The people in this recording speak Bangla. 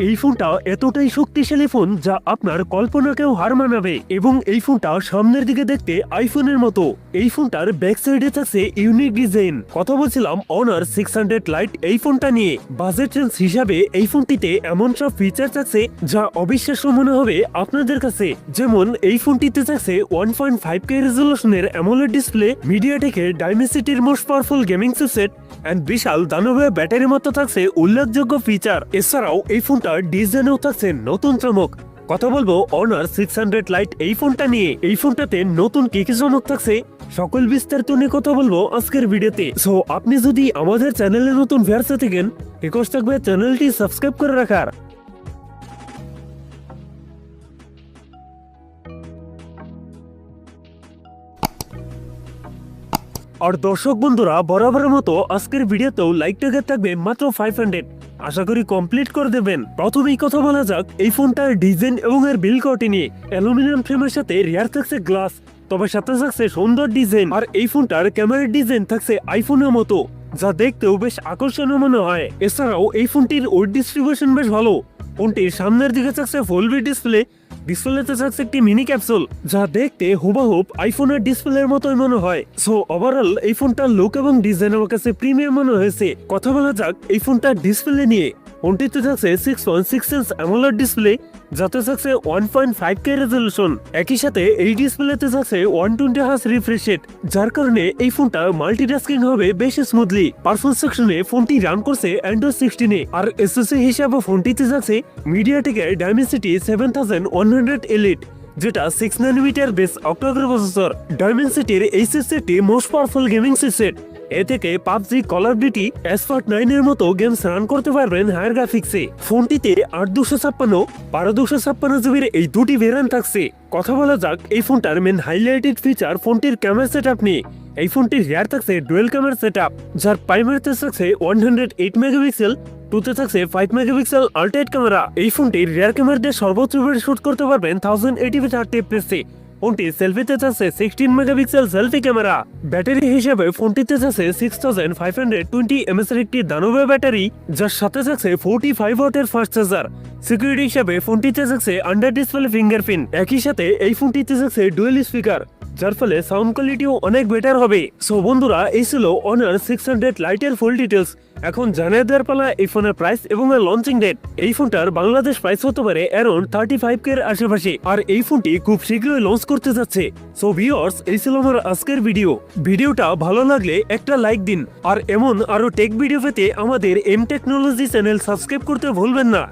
এই ফোনটা এতটাই শক্তিশালী ফোন যা আপনার কল্পনাকেও হার মানাবে এবং এই ফোনটা সামনের দিকে দেখতে আইফোনের মতো। এই ফোনটার ব্যাক সাইডে থাকছে ইউনিক ডিজাইন। কথা বলছিলাম অনার 600 লাইট এই ফোনটা নিয়ে। বাজেট রেঞ্জ হিসাবে এই ফোনটিতে এমন সব ফিচার থাকছে যা অবিশ্বাস্য মনে হবে আপনাদের কাছে। যেমন এই ফোনটিতে থাকছে 1.5K রেজলিউশনের অ্যামোলেড ডিসপ্লে, মিডিয়াটেকের ডাইমেনসিটির most powerful gaming chipset and বিশাল দানবীয় ব্যাটারির মতো থাকছে উল্লেখযোগ্য ফিচার। এছাড়াও এই ফোনটার ডিজাইনেও থাকছে নতুন চমক। কথা বলবো অনার 600 লাইট এই ফোনটা নিয়ে। এই ফোনটাতে নতুন কি কি চমক থাকছে সকল বিস্তারিত নিয়ে কথা বলবো আজকের ভিডিওতে। সো আপনি যদি আমাদের চ্যানেলে নতুন ভিউয়ার্স থাকেন, রিকোয়েস্ট থাকবে চ্যানেলটি সাবস্ক্রাইব করে রাখার। আর দর্শক বন্ধুরা, বরাবরের মতো আজকের ভিডিওতেও লাইক টার্গেট থাকবে মাত্র 500। আশা করি কমপ্লিট করে দেবেন। প্রথমেই কথা বলা যাক এই ফোনটার ডিজাইন এবং এর বিল্ড কোয়ালিটি নিয়ে। অ্যালুমিনিয়াম ফ্রেমের সাথে রিয়ার থাকছে গ্লাস, তবে সাথে থাকছে সুন্দর ডিজাইন। আর এই ফোনটার ক্যামেরার ডিজাইন থাকছে আইফোনের মতো, যা দেখতেও বেশ আকর্ষণীয় মনে হয়। এছাড়াও এই ফোনটির ওয়েট ডিস্ট্রিবিউশন বেশ ভালো। ফোনটির সামনের দিকে থাকছে ফুল ভিড ডিসপ্লেতে থাকছে একটি মিনি ক্যাপসুল, যা দেখতে হুবহুব আইফোনের ডিসপ্লের মতোই মনে হয়। সো ওভারঅল এই ফোনটার লুক এবং ডিজাইন আমার কাছে প্রিমিয়াম মনে হয়েছে। কথা বলা যাক এই ফোনটার ডিসপ্লে নিয়ে। ফোনটিতে থাকছে 6.6 ইঞ্চ অ্যামোলেড ডিসপ্লে, যাতে থাকছে 1.5K রেজলিউশন। একই সাথে এই ডিসপ্লেতে থাকছে 120 হার্জ রিফ্রেশ রেট, যার কারণে এই ফোনটা মাল্টিটাস্কিং হবে বেশ স্মুথলি। পারফরম্যান্স সেকশনে ফোনটি রান করছে অ্যান্ড্রয়েড 16 আর এসওসি হিসাবে ফোনটিতে থাকছে মিডিয়াটেকের ডাইমেনসিটি 7100 এলিট, যেটা 6 ন্যানোমিটার বেস অক্টাকোর প্রসেসর। ডাইমেনসিটির এই চিপসেটটি মোস্ট পাওয়ারফুল গেমিং চিপসেট। এ থেকে PUBG, call of duty, asphalt 9 এর মতো গেমস রান করতে পারবেন হায়ার গ্রাফিক্সে। ফোনটিতে 8256, 1256 জিবির এই দুটি ভেরিয়েন্ট থাকছে। কথা বলা যাক এই ফোনটার মেন হাইলাইটেড ফিচার ফোনটির ক্যামেরা সেটআপ নিয়ে। এই ফোনটির রিয়ার থাকছে ডুয়েল ক্যামেরা সেটআপ, যার প্রাইমারিতে থাকছে 108 মেগাপিক্সেল, টুতে থাকছে 5 মেগাপিক্সেল আল্ট্রা ক্যামেরা। এই ফোনটির রিয়ার ক্যামেরা দিয়ে সর্বোচ্চ শুট করতে পারবেন 1080p 30 fps। ফোনটি সেলফিতে থাকছে 16 মেগাপিক্সেল সেলফি ক্যামেরা। ব্যাটারি হিসেবে ফোনটিতে থাকছে 6520 mAh এর একটি দানবীয় ব্যাটারি, যার সাথে থাকছে 45 ওয়াটের ফাস্ট চার্জার। সিকিউরিটি হিসেবে ফোনটিতে থাকছে আন্ডার ডিসপ্লে ফিঙ্গারপ্রিন্ট। একই সাথে এই ফোনটিতে থাকছে ডুয়েল স্পিকার, যার ফলে সাউন্ড কোয়ালিটিও অনেক বেটার হবে। সো বন্ধুরা, এই ছিল অনার 600 লাইটের ফুল ডিটেলস। এখন জানিয়ে দেওয়ার পালা এই ফোনের প্রাইস এবং এর লঞ্চিং ডেট। এই ফোনটার বাংলাদেশ প্রাইস হতে পারে অ্যারাউন্ড 35K এর আশেপাশে, আর এই ফোনটি খুব শীঘ্রই লঞ্চ করতে যাচ্ছে। সো ভিউয়ার্স, এই ছিল আমার আজকের ভিডিওটা ভালো লাগলে একটা লাইক দিন, আর এমন আরো টেক ভিডিও পেতে আমাদের এম টেকনোলজি চ্যানেল সাবস্ক্রাইব করতে ভুলবেন না।